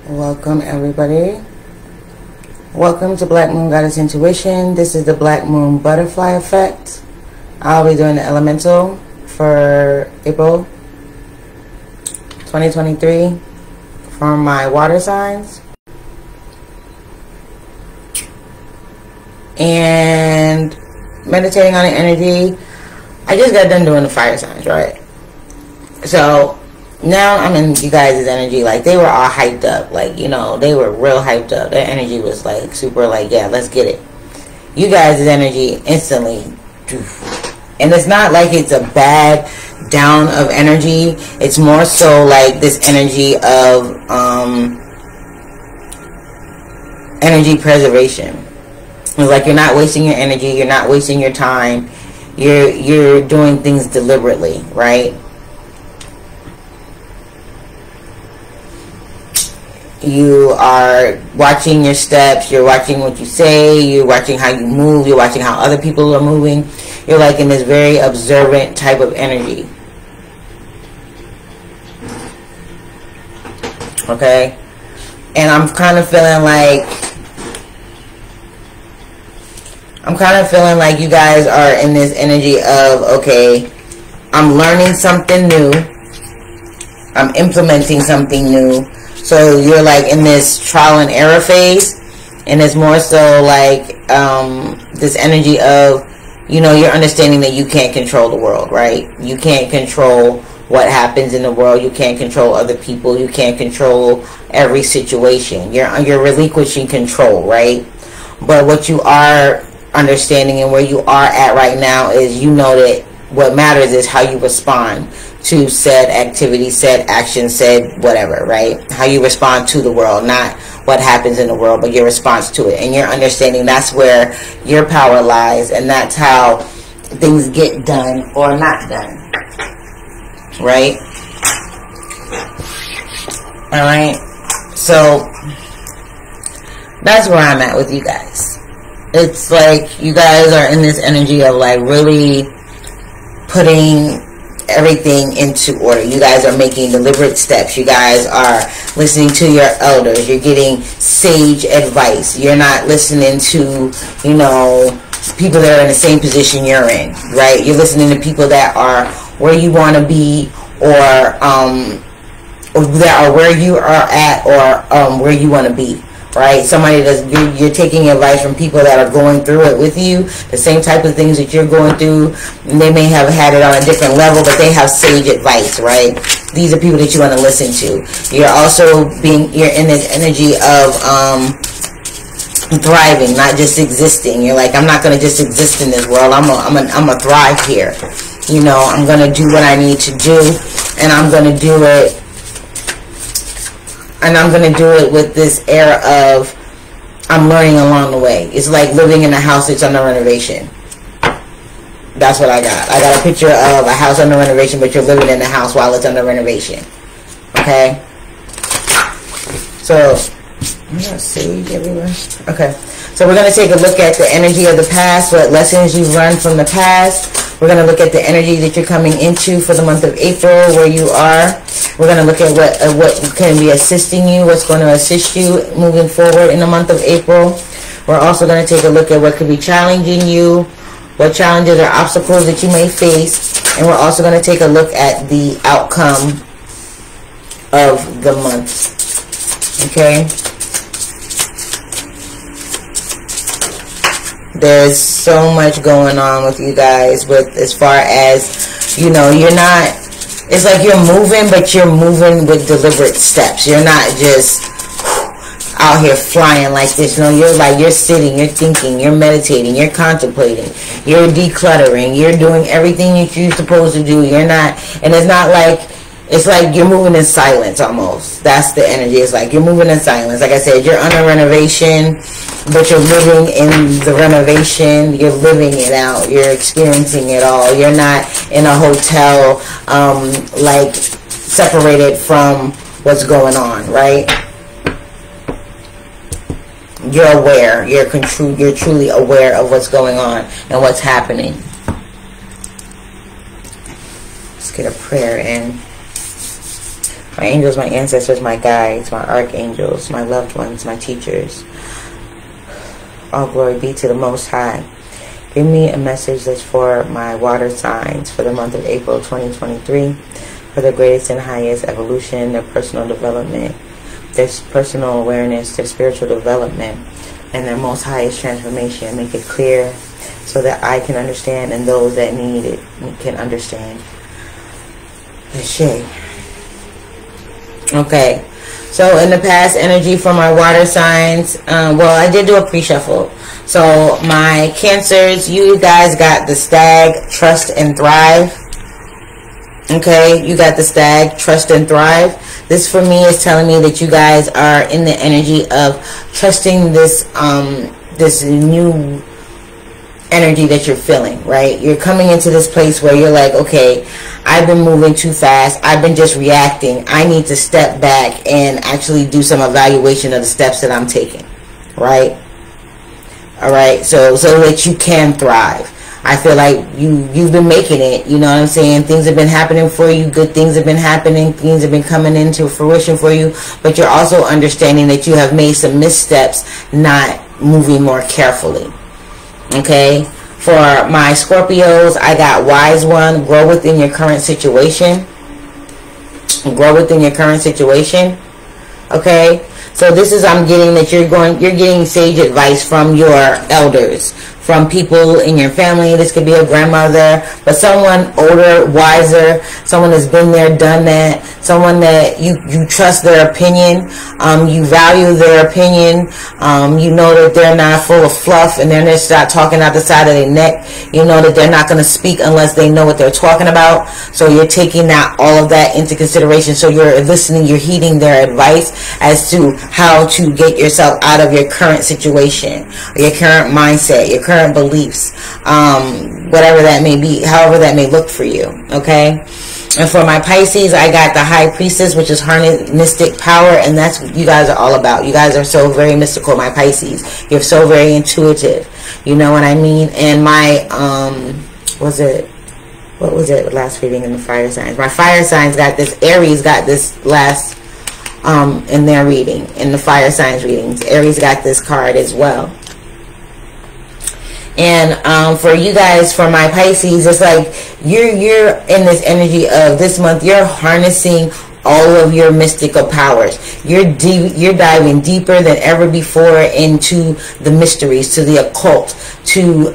Welcome everybody. Welcome to Black Moon Goddess Intuition. This is the Black Moon Butterfly Effect. I'll be doing the elemental for April 2023 from my water signs. And meditating on the energy. I just got done doing the fire signs, right? So now I'm in you guys' energy. Like, they were all hyped up. Like, you know, they were real hyped up. Their energy was like super like, yeah, let's get it. You guys' energy instantly. And it's not like it's a bad down of energy. It's more so like this energy of energy preservation. It's like you're not wasting your energy. You're not wasting your time. You're doing things deliberately, right? You are watching your steps, you're watching what you say, you're watching how you move, you're watching how other people are moving. You're like in this very observant type of energy. Okay? And I'm kind of feeling like you guys are in this energy of, okay, I'm learning something new. I'm implementing something new. So you're like in this trial and error phase, and it's more so like this energy of, you know, you're understanding that you can't control the world, right? You can't control what happens in the world. You can't control other people. You can't control every situation. You're relinquishing control, right? But what you are understanding and where you are at right now is, you know that what matters is how you respond to said activity, said action, said whatever, right? How you respond to the world, not what happens in the world, but your response to it. And you're understanding that's where your power lies, and that's how things get done or not done, right? Alright, so that's where I'm at with you guys. It's like you guys are in this energy of like really putting everything into order. You guys are making deliberate steps. You guys are listening to your elders. You're getting sage advice. You're not listening to, you know, people that are in the same position you're in, right? You're listening to people that are where you want to be, or that are where you are at, or where you want to be. Right? Somebody that's, you're taking advice from people that are going through it with you, the same type of things that you're going through, and they may have had it on a different level, but they have sage advice, right? These are people that you want to listen to. You're also you're in this energy of thriving, not just existing. You're like, I'm not going to just exist in this world. I'm a thrive here. You know, I'm going to do what I need to do, and I'm going to do it. And I'm going to do it with this air of, I'm learning along the way. It's like living in a house that's under renovation. That's what I got. I got a picture of a house under renovation, but you're living in the house while it's under renovation. Okay? So, I'm going to sage everywhere. Okay. So we're going to take a look at the energy of the past, what lessons you've learned from the past. We're going to look at the energy that you're coming into for the month of April, where you are. We're going to look at what can be assisting you, what's going to assist you moving forward in the month of April. We're also going to take a look at what could be challenging you, what challenges or obstacles that you may face. And we're also going to take a look at the outcome of the month. Okay? There's so much going on with you guys, with as far as, you know, you're not, it's like you're moving, but you're moving with deliberate steps. You're not just out here flying like this. No, you're like, you're sitting, you're thinking, you're meditating, you're contemplating, you're decluttering, you're doing everything that you're supposed to do. You're not, and it's not like, it's like you're moving in silence almost. That's the energy. It's like you're moving in silence. Like I said, you're under renovation, but you're living in the renovation. You're living it out. You're experiencing it all. You're not in a hotel, like separated from what's going on, right? You're aware. You're truly aware of what's going on and what's happening. Let's get a prayer in. My angels, my ancestors, my guides, my archangels, my loved ones, my teachers. All glory be to the Most High. Give me a message that's for my water signs for the month of April 2023, for their greatest and highest evolution, their personal development, their personal awareness, their spiritual development, and their most highest transformation. Make it clear so that I can understand and those that need it can understand. Shea. Okay, so in the past energy for my water signs, well, I did do a pre-shuffle. So my Cancers, you guys got the Stag, Trust and Thrive. Okay, you got the Stag, Trust and Thrive. This for me is telling me that you guys are in the energy of trusting this this new energy that you're feeling, right? You're coming into this place where you're like, okay, I've been moving too fast. I've been just reacting. I need to step back and actually do some evaluation of the steps that I'm taking, right? All right, so that you can thrive. I feel like you've been making it, you know what I'm saying? Things have been happening for you. Good things have been happening. Things have been coming into fruition for you. But you're also understanding that you have made some missteps, not moving more carefully. Okay, for my Scorpios, I got Wise One, grow within your current situation. Grow within your current situation. Okay, so this is, I'm getting that you're getting sage advice from your elders, from people in your family. This could be a grandmother, but someone older, wiser, someone that's been there, done that, someone that you trust their opinion, you value their opinion, you know that they're not full of fluff and they're just not talking out the side of their neck. You know that they're not going to speak unless they know what they're talking about. So you're taking all of that into consideration. So you're listening, you're heeding their advice as to how to get yourself out of your current situation, your current mindset, your current beliefs, whatever that may be, however that may look for you. Okay, and for my Pisces, I got the High Priestess, which is harness mystic power, and that's what you guys are all about. You guys are so very mystical, my Pisces. You're so very intuitive, you know what I mean? And my what was it last reading in the fire signs? My fire signs got this. Aries got this last in their reading, in the fire signs readings. Aries got this card as well. And for you guys, for my Pisces, it's like you're in this energy of this month. You're harnessing all of your mystical powers. You're diving deeper than ever before into the mysteries, to the occult, to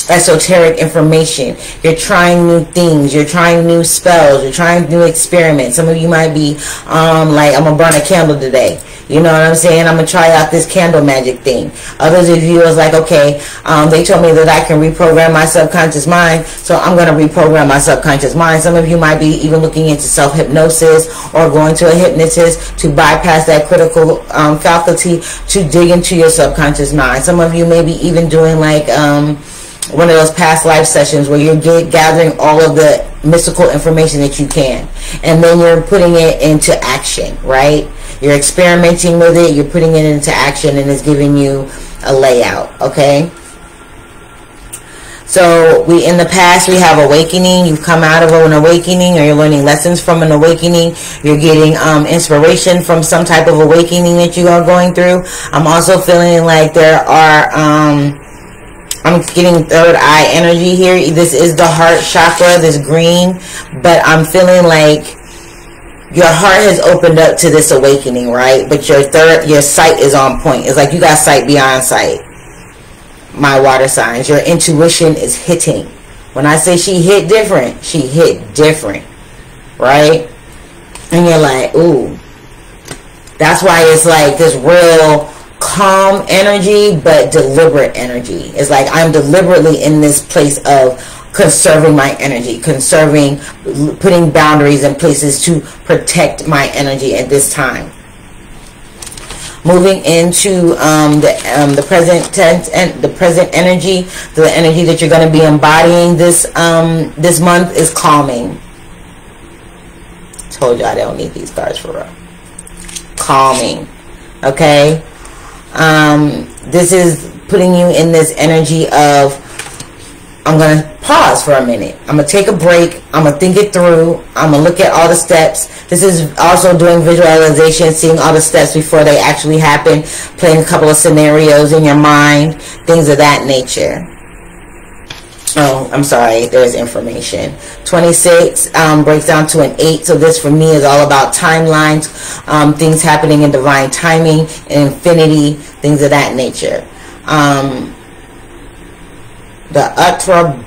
esoteric information. You're trying new things. You're trying new spells. You're trying new experiments. Some of you might be like, I'm gonna burn a candle today. You know what I'm saying? I'm going to try out this candle magic thing. Others of you is like, okay, they told me that I can reprogram my subconscious mind, so I'm going to reprogram my subconscious mind. Some of you might be even looking into self-hypnosis or going to a hypnotist to bypass that critical faculty to dig into your subconscious mind. Some of you may be even doing like one of those past life sessions where you're gathering all of the mystical information that you can, and then you're putting it into action, right? You're experimenting with it, you're putting it into action, and it's giving you a layout, okay? So in the past, we have awakening. You've come out of an awakening, or you're learning lessons from an awakening. You're getting inspiration from some type of awakening that you are going through. I'm also feeling like there are, I'm getting third eye energy here. This is the heart chakra, this green, but I'm feeling like your heart has opened up to this awakening, right? But your sight is on point. It's like you got sight beyond sight. My water signs, your intuition is hitting. When I say she hit different, she hit different, right? And you're like, ooh. That's why it's like this real calm energy, but deliberate energy. It's like I'm deliberately in this place of conserving my energy, putting boundaries in places to protect my energy at this time. Moving into the present tense and the present energy, the energy that you're going to be embodying this month is calming. Told you I don't need these cards for real. Calming, okay. This is putting you in this energy of I'm going to pause for a minute. I'm going to take a break. I'm going to think it through. I'm going to look at all the steps. This is also doing visualization, seeing all the steps before they actually happen, playing a couple of scenarios in your mind, things of that nature. Oh, I'm sorry, there's information. 26 breaks down to an 8, so this for me is all about timelines, things happening in divine timing, infinity, things of that nature. The Atra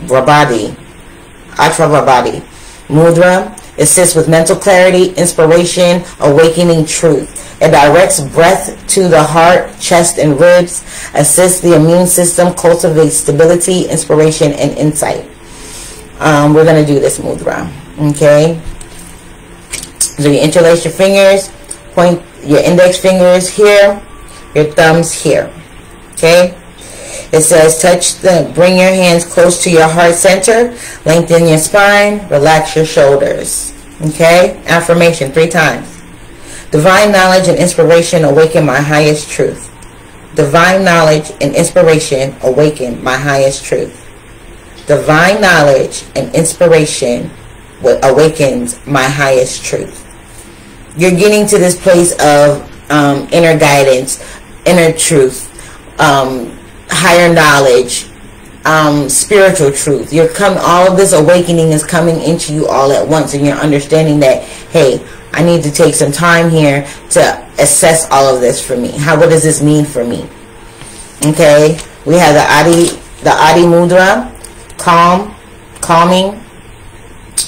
Rabadi Mudra assists with mental clarity, inspiration, awakening truth. It directs breath to the heart, chest, and ribs, assists the immune system, cultivates stability, inspiration, and insight. We're going to do this mudra, okay? So you interlace your fingers, point your index fingers here, your thumbs here, okay? It says bring your hands close to your heart center, lengthen your spine, relax your shoulders, okay? Affirmation 3 times. Divine knowledge and inspiration awaken my highest truth. Divine knowledge and inspiration awaken my highest truth. Divine knowledge and inspiration awakens my highest truth. You're getting to this place of inner guidance, inner truth, higher knowledge, spiritual truth. All of this awakening is coming into you all at once, and you're understanding that, hey, I need to take some time here to assess all of this for me. What does this mean for me? Okay, we have the Adi Mudra, calming.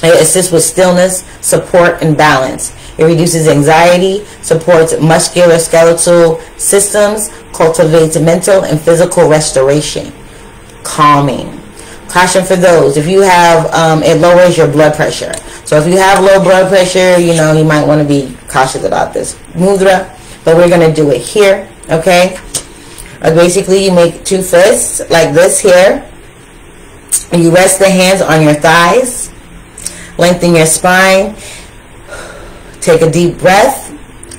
It assists with stillness, support, and balance. It reduces anxiety, supports musculoskeletal systems, cultivates mental and physical restoration. Calming. Caution for those, if you have, it lowers your blood pressure. So if you have low blood pressure, you might want to be cautious about this mudra. But we're going to do it here, okay? Basically, you make 2 fists like this here. And you rest the hands on your thighs. Lengthen your spine. Take a deep breath.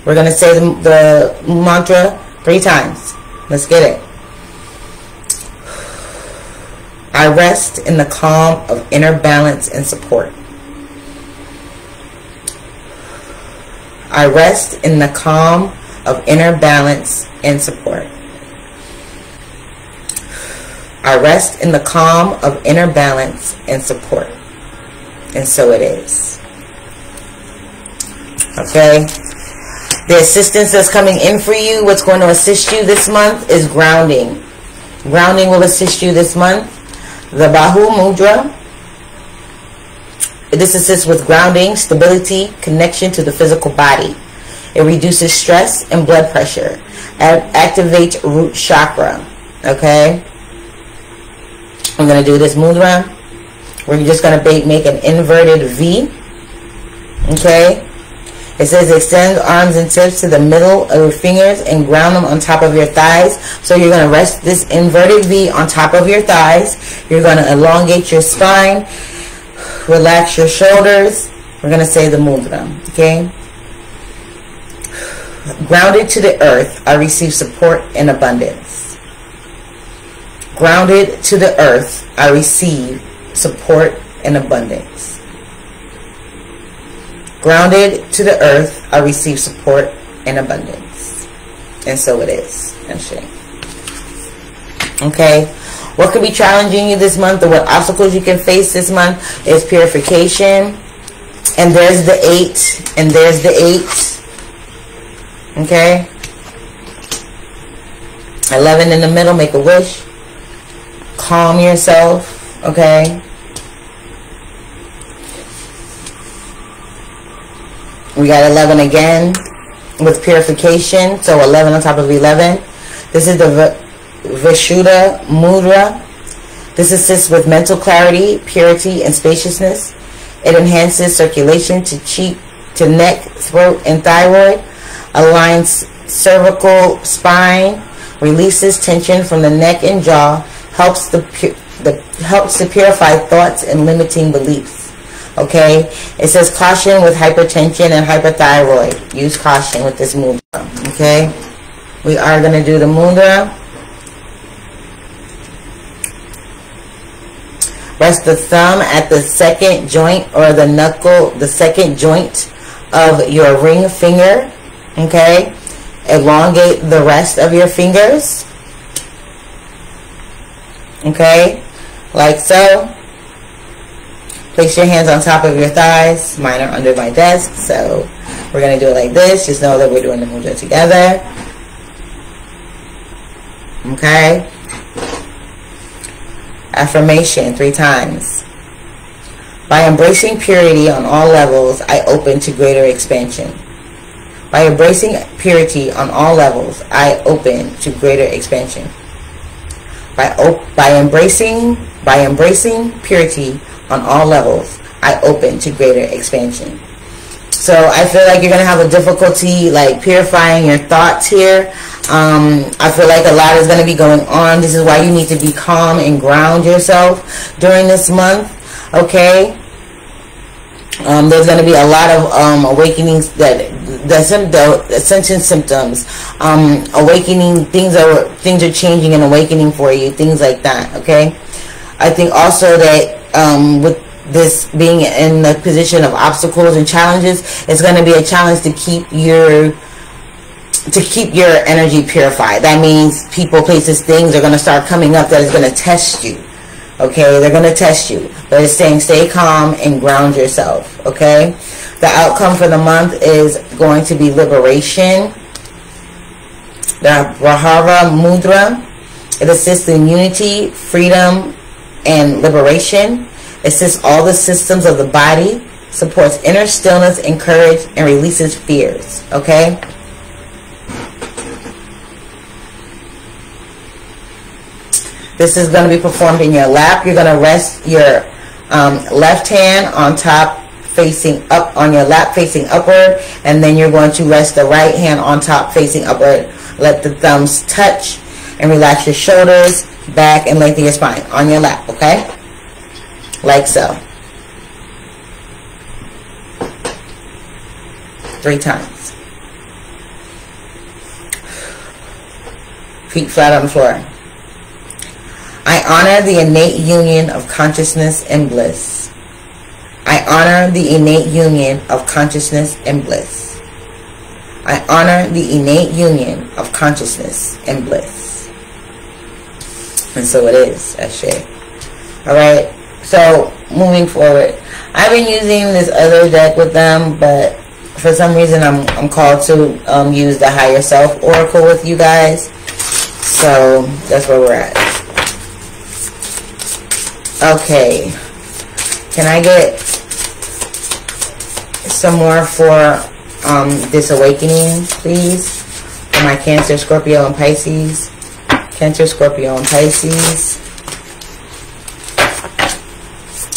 We're going to say the mantra 3 times. Let's get it. I rest in the calm of inner balance and support. I rest in the calm of inner balance and support. I rest in the calm of inner balance and support. And so it is. Okay? The assistance that's coming in for you, what's going to assist you this month is grounding. Grounding will assist you this month. The Bahu Mudra. This assists with grounding, stability, connection to the physical body. It reduces stress and blood pressure. Activates root chakra. Okay? I'm going to do this mudra. We're just going to make an inverted V. Okay? It says extend arms and tips to the middle of your fingers and ground them on top of your thighs. So you're going to rest this inverted V on top of your thighs. You're going to elongate your spine. Relax your shoulders. We're going to say the mudra. Okay? Grounded to the earth, I receive support and abundance. Grounded to the earth, I receive support and abundance. Grounded to the earth, I receive support and abundance. And so it is. Okay? What could be challenging you this month, or what obstacles you can face this month, is purification. And there's the 8. And there's the 8. Okay? 11 in the middle, make a wish. Calm yourself. Okay? We got 11 again with purification. So 11 on top of 11. This is the Vishuddha Mudra. This assists with mental clarity, purity, and spaciousness. It enhances circulation to cheek, to neck, throat, and thyroid. Aligns cervical spine. Releases tension from the neck and jaw. Helps to purify thoughts and limiting beliefs. Okay, it says caution with hypertension and hyperthyroid. Use caution with this mudra. Okay, we are going to do the mudra. Rest the thumb at the second joint or the knuckle, the second joint of your ring finger. Okay? Elongate the rest of your fingers. Okay? Like so. Place your hands on top of your thighs. Mine are under my desk, so we're going to do it like this. Just know that we're doing the mudra together. Okay? Affirmation 3 times. By embracing purity on all levels, I open to greater expansion. By embracing purity on all levels, I open to greater expansion. By embracing purity on all levels, I open to greater expansion. So I feel like you're going to have a difficulty like purifying your thoughts here. I feel like a lot is going to be going on. This is why you need to be calm and ground yourself during this month. Okay? There's going to be a lot of awakenings, the ascension symptoms, awakening, things are changing and awakening for you, things like that. Okay? I think also that with this being in the position of obstacles and challenges, it's going to be a challenge to keep your energy purified. That means people, places, things are going to start coming up that is going to test you. Okay, they're going to test you, but it's saying stay calm and ground yourself. Okay, the outcome for the month is going to be liberation. The Brahava Mudra, it assists in unity, freedom, and liberation. Assists all the systems of the body, supports inner stillness and courage, and releases fears. Okay? This is going to be performed in your lap. You're going to rest your left hand on top, facing up, on your lap facing upward, and then you're going to rest the right hand on top facing upward. Let the thumbs touch and relax your shoulders, back, and lengthen your spine on your lap. Okay? Like so. 3 times. Feet flat on the floor. I honor the innate union of consciousness and bliss. I honor the innate union of consciousness and bliss. I honor the innate union of consciousness and bliss. And so it is, Shea. Alright? So, moving forward, I've been using this other deck with them, but for some reason I'm called to use the Higher Self Oracle with you guys. So, that's where we're at. Okay. Can I get some more for this awakening, please? For my Cancer, Scorpio, and Pisces. Cancer, Scorpio, and Pisces.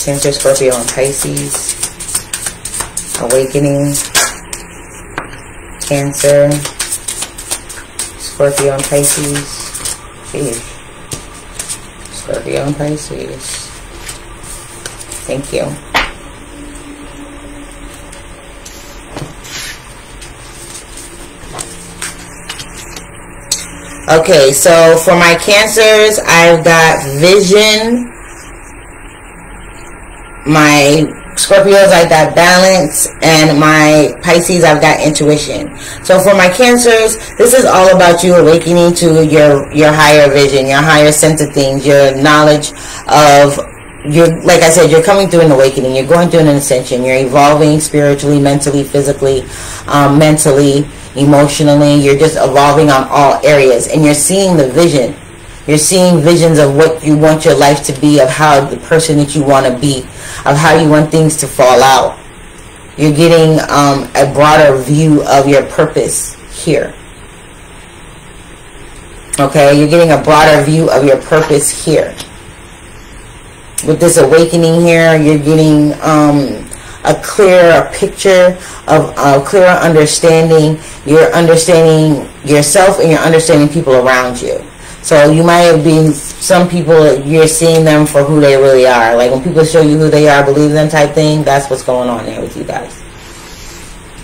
Cancer, Scorpio, and Pisces. Awakening. Cancer, Scorpio, and Pisces. Jeez. Scorpio and Pisces. Thank you. Okay, so for my Cancers, I've got vision. My Scorpios, I've got balance, and my Pisces, I've got intuition. So for my Cancers, this is all about you awakening to your higher vision, your higher sense of things, your knowledge of like I said, you're coming through an awakening. You're going through an ascension. You're evolving spiritually, mentally, physically, mentally, emotionally. You're just evolving on all areas, and you're seeing the vision. You're seeing visions of what you want your life to be, of how the person that you want to be, of how you want things to fall out. You're getting a broader view of your purpose here. Okay, you're getting a broader view of your purpose here. With this awakening here, you're getting a clearer picture of a clearer understanding. You're understanding yourself, and you're understanding people around you. So you might have been, some people, you're seeing them for who they really are. Like when people show you who they are, believe them type thing, that's what's going on there with you guys.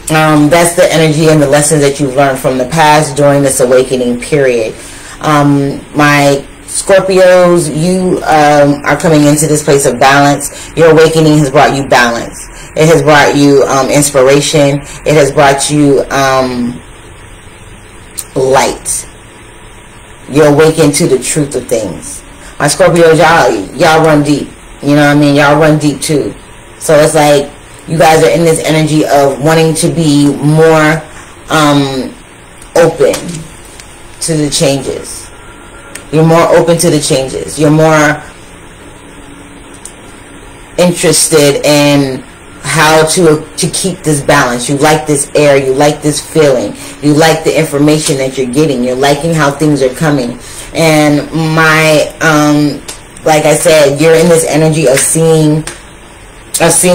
That's the energy and the lessons that you've learned from the past during this awakening period. My Scorpios, you are coming into this place of balance. Your awakening has brought you balance. It has brought you inspiration. It has brought you light. You're awakened to the truth of things. My Scorpios, y'all run deep. You know what I mean? Y'all run deep too. So it's like you guys are in this energy of wanting to be more open to the changes. You're more open to the changes. You're more interested in how to keep this balance. You like this air. You like this feeling. You like the information that you're getting. You're liking how things are coming. And like I said, you're in this energy of seeing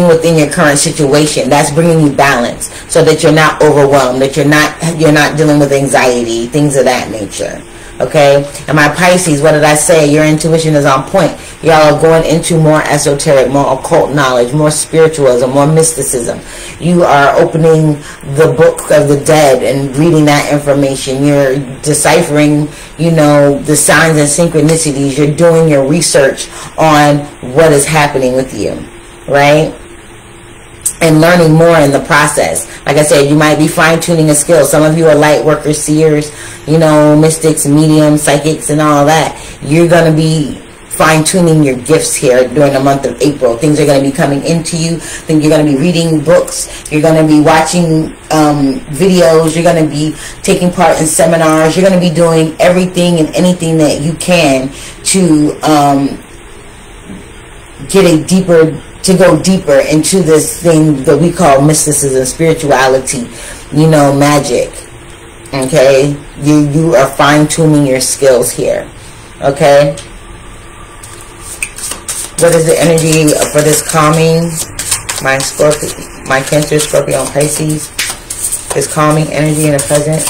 within your current situation. That's bringing you balance, so that you're not overwhelmed, that you're not dealing with anxiety, things of that nature. Okay? And my Pisces, what did I say? Your intuition is on point. Y'all are going into more esoteric, more occult knowledge, more spiritualism, more mysticism. You are opening the book of the dead and reading that information. You're deciphering, you know, the signs and synchronicities. You're doing your research on what is happening with you, right? And learning more in the process. Like I said, you might be fine-tuning a skill. Some of you are light workers, seers, you know, mystics, mediums, psychics, and all that. You're going to be fine-tuning your gifts here during the month of April. Things are going to be coming into you. Then you're going to be reading books. You're going to be watching videos. You're going to be taking part in seminars. You're going to be doing everything and anything that you can to go deeper into this thing that we call mysticism, spirituality, you know, magic. Okay? You are fine-tuning your skills here. Okay? What is the energy for this calming? My Cancer, Scorpio, and Pisces. This calming energy in the present.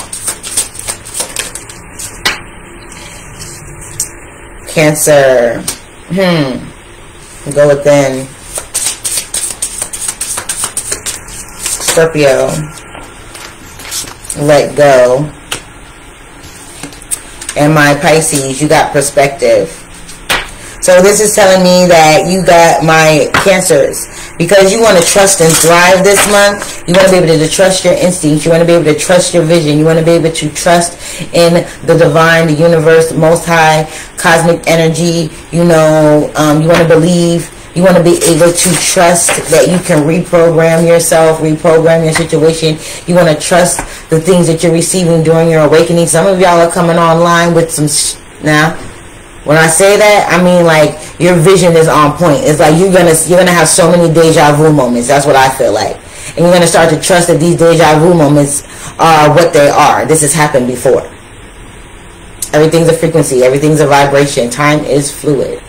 Cancer. Go within. Scorpio, let go. And my Pisces, you got perspective. So this is telling me that you got my Cancers, because you want to trust and thrive this month. You want to be able to trust your instincts. You want to be able to trust your vision. You want to be able to trust in the divine, the universe, the most high, cosmic energy. You know, you want to believe. You want to be able to trust that you can reprogram yourself, reprogram your situation. You want to trust the things that you're receiving during your awakening. Some of y'all are coming online with some now. When I say that, I mean like your vision is on point. It's like you're gonna have so many deja vu moments. That's what I feel like. And you're gonna start to trust that these deja vu moments are what they are. This has happened before. Everything's a frequency. Everything's a vibration. Time is fluid.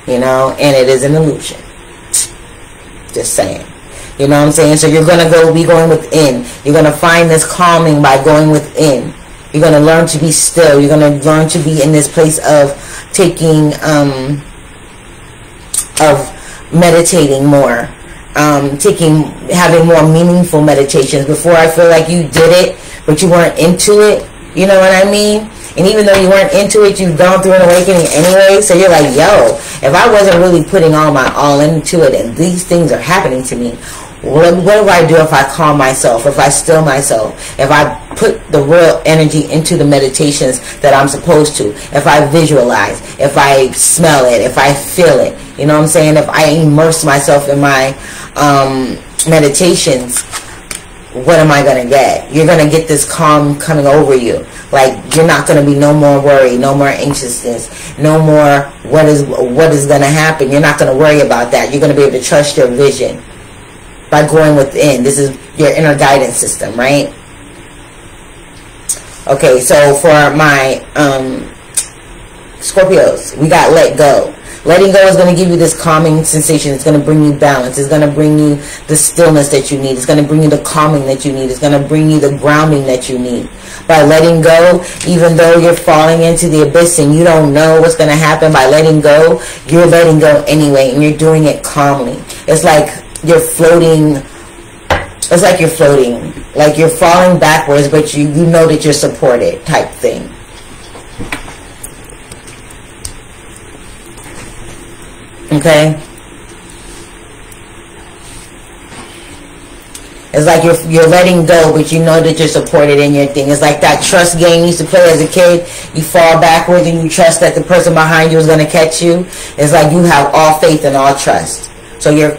You know, and it is an illusion. Just saying. You know what I'm saying? So you're going to be going within. You're going to find this calming by going within. You're going to learn to be still. You're going to learn to be in this place of taking, of meditating more. Having more meaningful meditations. Before, I feel like you did it, but you weren't into it. You know what I mean? And even though you weren't into it, you've gone through an awakening anyway. So you're like, yo, if I wasn't really putting all into it, and these things are happening to me, what do I do if I calm myself, if I still myself, if I put the real energy into the meditations that I'm supposed to, if I visualize, if I smell it, if I feel it, you know what I'm saying? If I immerse myself in my meditations, what am I going to get? You're going to get this calm coming over you. Like, you're not going to be no more worry, no more anxiousness, no more what is going to happen. You're not going to worry about that. You're going to be able to trust your vision by going within. This is your inner guidance system, right? Okay, so for my Scorpios, we got let go. Letting go is going to give you this calming sensation. It's going to bring you balance. It's going to bring you the stillness that you need. It's going to bring you the calming that you need. It's going to bring you the grounding that you need. By letting go, even though you're falling into the abyss and you don't know what's going to happen, by letting go, you're letting go anyway, and you're doing it calmly. It's like you're floating. It's like you're floating. Like you're falling backwards, but you know that you're supported type thing. Okay? It's like you're letting go, but you know that you're supported in your thing. It's like that trust game you used to play as a kid. You fall backwards and you trust that the person behind you is going to catch you. It's like you have all faith and all trust. So you're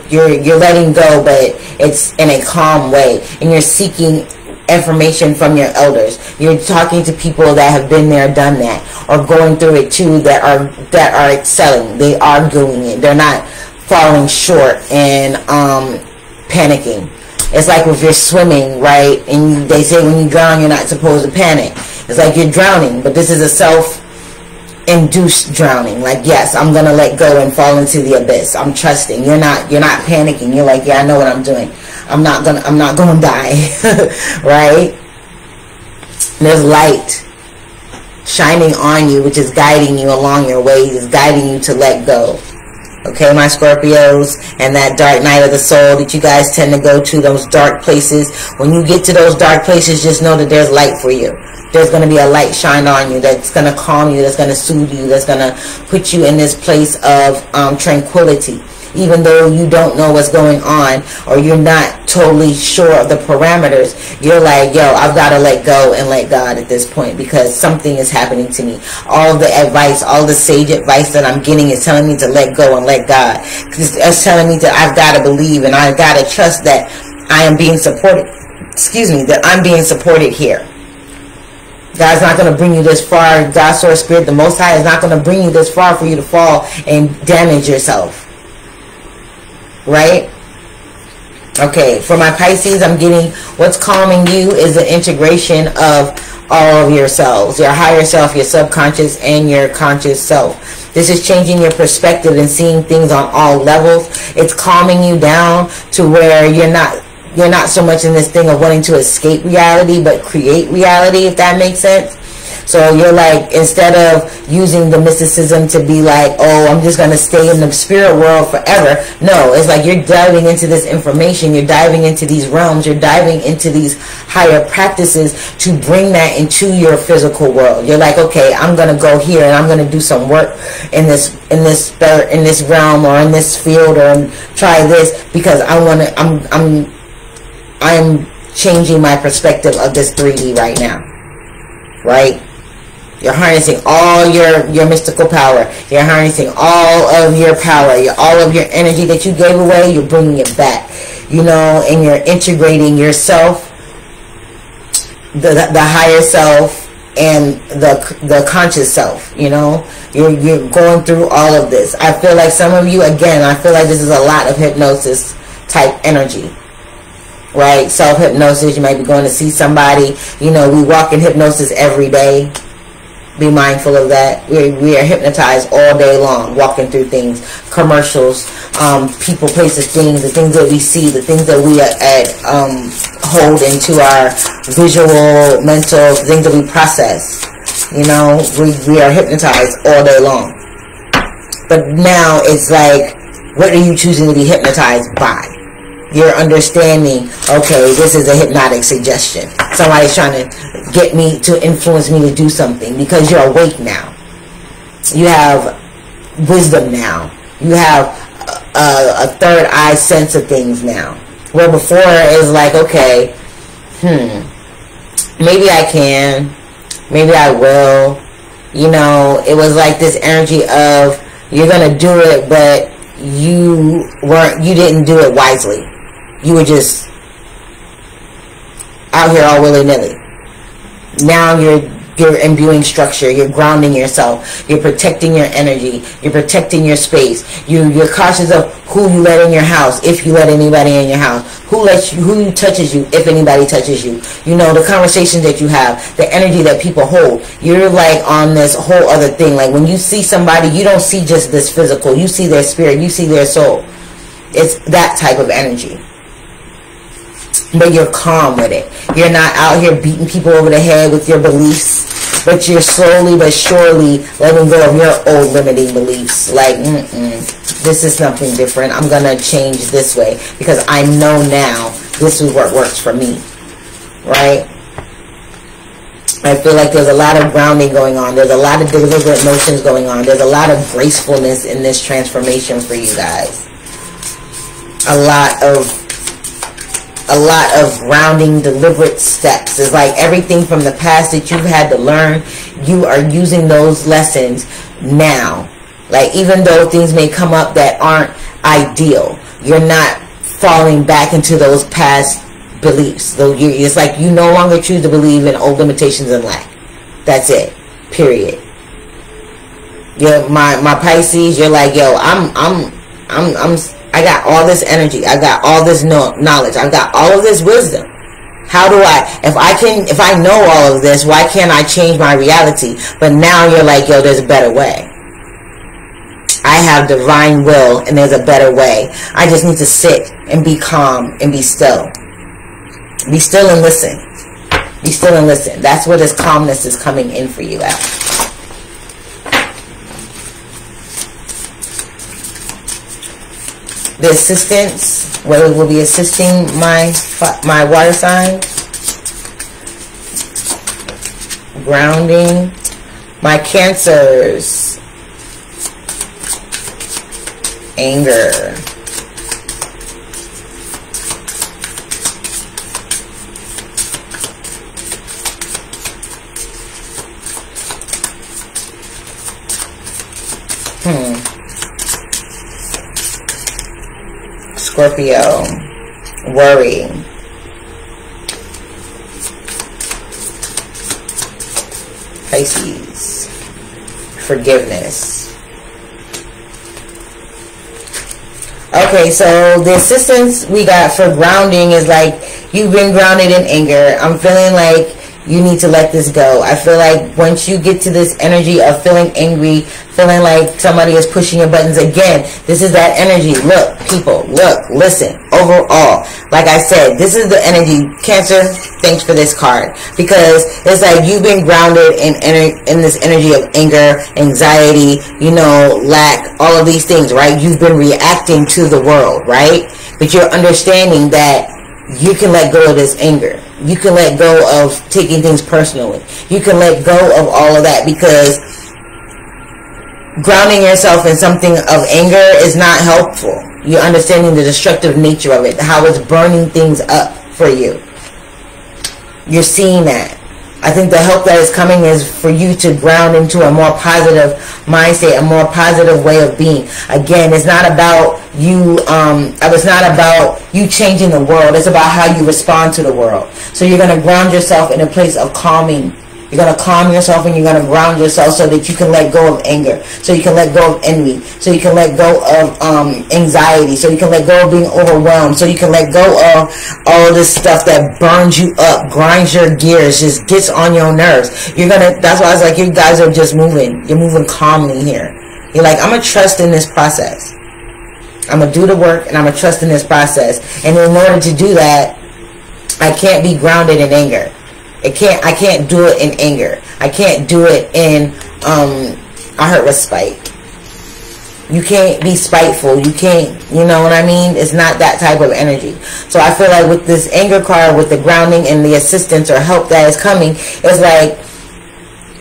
letting go, but it's in a calm way, and you're seeking information from your elders. You're talking to people that have been there, done that, or going through it too, that are excelling. They are doing it. They're not falling short and panicking. It's like if you're swimming, right, and they say when you drown, you're not supposed to panic. It's like you're drowning, but this is a self-induced drowning. Like, yes, I'm gonna let go and fall into the abyss. I'm trusting. You're not panicking. You're like, yeah, I know what I'm doing. I'm not gonna die, right? There's light shining on you, which is guiding you along your way. Is guiding you to let go. Okay, my Scorpios, and that dark night of the soul that you guys tend to go to, those dark places. When you get to those dark places, just know that there's light for you. There's going to be a light shine on you that's going to calm you, that's going to soothe you, that's going to put you in this place of tranquility. Even though you don't know what's going on, or you're not totally sure of the parameters, you're like, yo, I've got to let go and let God at this point, because something is happening to me. All the advice, all the sage advice that I'm getting is telling me to let go and let God. It's telling me that I've got to believe and I've got to trust that I am being supported. Excuse me, that I'm being supported here. God's not going to bring you this far. God, Source, Spirit, the Most High is not going to bring you this far for you to fall and damage yourself. Right? Okay, for my Pisces, I'm getting what's calming you is the integration of all of yourselves, your higher self, your subconscious, and your conscious self. This is changing your perspective and seeing things on all levels. It's calming you down to where you're not so much in this thing of wanting to escape reality, but create reality, if that makes sense. So you're like, instead of using the mysticism to be like, oh, I'm just going to stay in the spirit world forever. No, it's like you're diving into this information. You're diving into these realms. You're diving into these higher practices to bring that into your physical world. You're like, okay, I'm going to go here and I'm going to do some work in this realm or in this field, or try this because I'm changing my perspective of this 3D right now. Right? You're harnessing all your mystical power. You're harnessing all of your power. All of your energy that you gave away, you're bringing it back. You know, and you're integrating yourself, the higher self, and the conscious self. You know, you're going through all of this. I feel like some of you, again, I feel like this is a lot of hypnosis type energy. Right? Self-hypnosis. You might be going to see somebody. You know, we walk in hypnosis every day. Be mindful of that. We are hypnotized all day long, walking through things, commercials, people, places, things, the things that we see, the things that we hold into our visual, mental, things that we process. You know, we are hypnotized all day long. But now it's like, what are you choosing to be hypnotized by? You're understanding, okay, this is a hypnotic suggestion. Somebody's trying to get me to influence me to do something, because you're awake now. You have wisdom now. You have a third eye sense of things now. Where before it was like, okay, maybe I can, maybe I will. You know, it was like this energy of you're gonna do it, but you didn't do it wisely. You were just out here all willy-nilly. Now you're imbuing structure. You're grounding yourself. You're protecting your energy. You're protecting your space. You're cautious of who you let in your house, if you let anybody in your house. Who touches you, if anybody touches you. You know, the conversations that you have, the energy that people hold. You're like on this whole other thing. Like when you see somebody, you don't see just this physical. You see their spirit. You see their soul. It's that type of energy. But you're calm with it. You're not out here beating people over the head with your beliefs, but you're slowly but surely letting go of your old limiting beliefs. Like, this is something different. I'm going to change this way because I know now this is what works for me. Right? I feel like there's a lot of grounding going on. There's a lot of deliberate motions going on. There's a lot of gracefulness in this transformation for you guys. A lot of grounding, deliberate steps. It's like everything from the past that you've had to learn, you are using those lessons now. Like, even though things may come up that aren't ideal, you're not falling back into those past beliefs. So it's like you no longer choose to believe in old limitations and lack. That's it. Period. My Pisces, you're like, yo, I got all this energy. I got all this knowledge. I got all of this wisdom. How do if I know all of this, why can't I change my reality? But now you're like, yo, there's a better way. I have divine will, and there's a better way. I just need to sit and be calm and be still. Be still and listen. Be still and listen. That's where this calmness is coming in for you at. The assistance, what will be assisting my water sign. Grounding. My Cancers. Anger. Scorpio, worry. Pisces, forgiveness. Okay, so the assistance we got for grounding is like, you've been grounded in anger. I'm feeling like you need to let this go. I feel like once you get to this energy of feeling angry, feeling like somebody is pushing your buttons again, this is that energy. Look, people, look, listen. Overall, like I said, this is the energy. Cancer, thanks for this card. Because it's like you've been grounded in this energy of anger, anxiety, you know, lack, all of these things, right? You've been reacting to the world, right? But you're understanding that you can let go of this anger. You can let go of taking things personally. You can let go of all of that, because grounding yourself in something of anger is not helpful. You're understanding the destructive nature of it, how it's burning things up for you. You're seeing that. I think the help that is coming is for you to ground into a more positive mindset, a more positive way of being. Again, it's not about you, it's not about you changing the world. It's about how you respond to the world. So you're going to ground yourself in a place of calming. You're going to calm yourself, and you're going to ground yourself so that you can let go of anger, so you can let go of envy, so you can let go of anxiety, so you can let go of being overwhelmed, so you can let go of all of this stuff that burns you up, grinds your gears, just gets on your nerves. That's why I was like, you guys are just moving. You're moving calmly here. You're like, I'm going to trust in this process. I'm going to do the work, and I'm going to trust in this process. And in order to do that, I can't be grounded in anger. I can't do it in anger. I can't do it in I hurt with spite. You can't be spiteful. You can't, you know what I mean? It's not that type of energy. So I feel like with this anger card, with the grounding and the assistance or help that is coming, it's like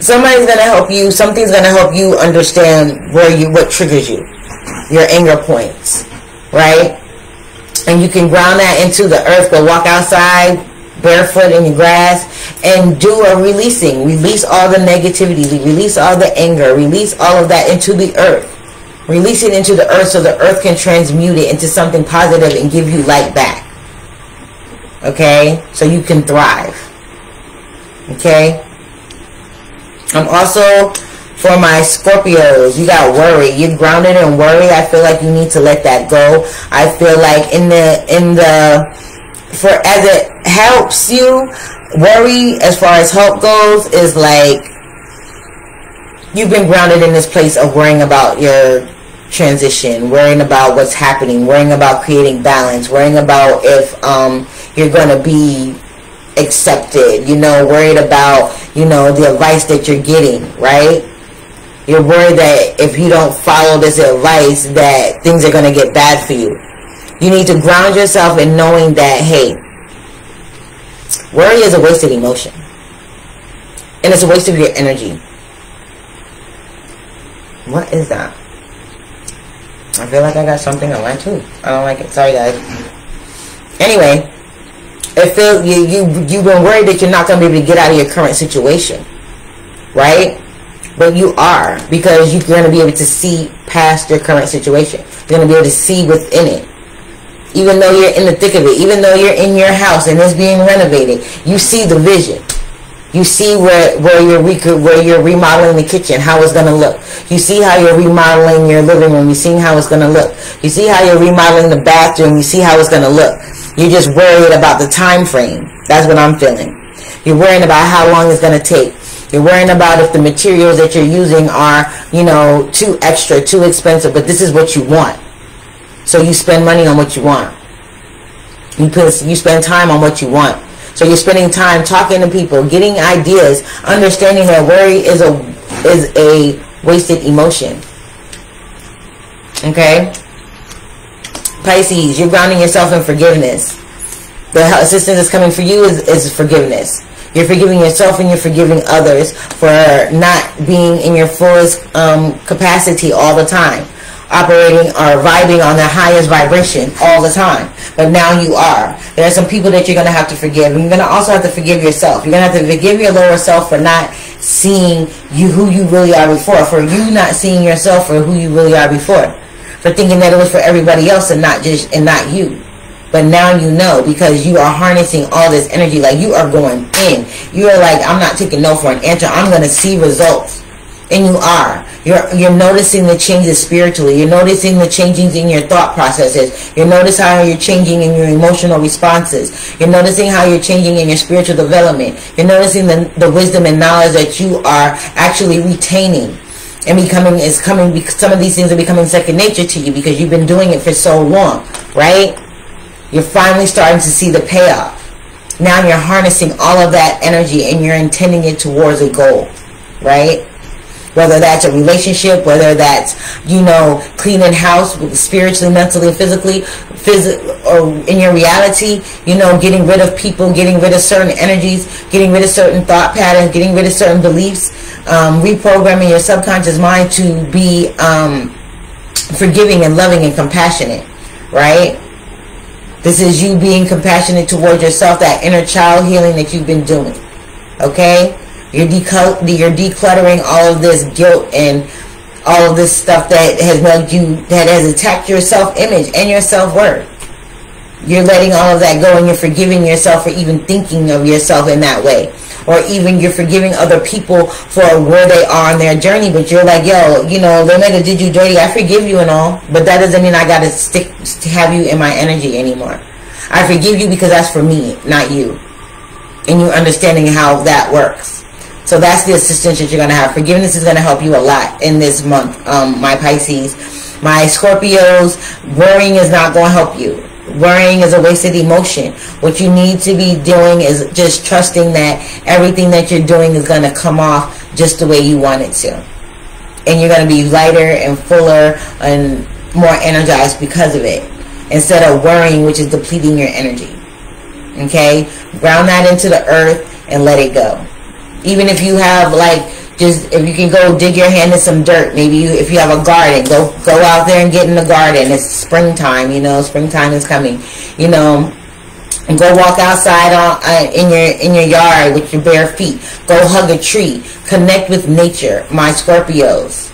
somebody's gonna help you. Something's gonna help you understand what triggers you, your anger points, right? And you can ground that into the earth. Go walk outside barefoot in the grass and do a releasing. Release all the negativity, release all the anger, release all of that into the earth. Release it into the earth so the earth can transmute it into something positive and give you light back. Okay? So you can thrive. Okay? I'm also, for my Scorpios, you got worry. You're grounded in worry. I feel like you need to let that go. I feel like as it helps you, worry as far as help goes is like you've been grounded in this place of worrying about your transition, worrying about what's happening, worrying about creating balance, worrying about if you're going to be accepted, you know, worried about, you know, the advice that you're getting, right? You're worried that if you don't follow this advice that things are going to get bad for you. You need to ground yourself in knowing that, hey, worry is a wasted emotion. And it's a waste of your energy. What is that? I feel like I got something on my too. I don't like it. Sorry, guys. Anyway, it feels you've been worried that you're not going to be able to get out of your current situation, right? But you are, because you're going to be able to see past your current situation. You're going to be able to see within it. Even though you're in the thick of it, even though you're in your house and it's being renovated, you see the vision. You see where you're remodeling the kitchen, how it's going to look. You see how you're remodeling your living room. You see how it's going to look. You see how you're remodeling the bathroom. You see how it's going to look. You're just worried about the time frame. That's what I'm feeling. You're worrying about how long it's going to take. You're worrying about if the materials that you're using are, you know, too extra, too expensive. But this is what you want. So you spend money on what you want. You spend time on what you want. So you're spending time talking to people, getting ideas, understanding that worry is a wasted emotion. Okay? Pisces, you're grounding yourself in forgiveness. The assistance that's coming for you is forgiveness. You're forgiving yourself and you're forgiving others for not being in your fullest capacity all the time. Operating or vibing on the highest vibration all the time. But now you are. There are some people that you're going to have to forgive. And you're going to also have to forgive yourself. You're going to have to forgive your lower self for not seeing who you really are before. For you not seeing yourself for who you really are before. For thinking that it was for everybody else and not you. But now you know, because you are harnessing all this energy. Like, you are going in. You are like, I'm not taking no for an answer. I'm going to see results. And you are. You're noticing the changes spiritually. You're noticing the changes in your thought processes. You're noticing how you're changing in your emotional responses. You're noticing how you're changing in your spiritual development. You're noticing the wisdom and knowledge that you are actually retaining and becoming some of these things are becoming second nature to you because you've been doing it for so long, right? You're finally starting to see the payoff. Now you're harnessing all of that energy and you're intending it towards a goal, right? Whether that's a relationship, whether that's, you know, cleaning house spiritually, mentally, physically, or in your reality, you know, getting rid of people, getting rid of certain energies, getting rid of certain thought patterns, getting rid of certain beliefs, reprogramming your subconscious mind to be forgiving and loving and compassionate, right? This is you being compassionate towards yourself, that inner child healing that you've been doing, okay? You're decluttering all of this guilt and all of this stuff that has attacked your self-image and your self-worth. You're letting all of that go and you're forgiving yourself for even thinking of yourself in that way. Or even you're forgiving other people for where they are on their journey, but you're like, yo, you know, they might have did you dirty. I forgive you and all, but that doesn't mean I got to have you in my energy anymore. I forgive you because that's for me, not you. And you understanding how that works. So that's the assistance that you're going to have. Forgiveness is going to help you a lot in this month, my Pisces. My Scorpios, worrying is not going to help you. Worrying is a wasted emotion. What you need to be doing is just trusting that everything that you're doing is going to come off just the way you want it to. And you're going to be lighter and fuller and more energized because of it. Instead of worrying, which is depleting your energy. Okay? Ground that into the earth and let it go. Even if you have, like, if you can go dig your hand in some dirt, maybe if you have a garden, go out there and get in the garden. It's springtime, you know, springtime is coming, you know, and go walk outside in your yard with your bare feet. Go hug a tree. Connect with nature, my Scorpios.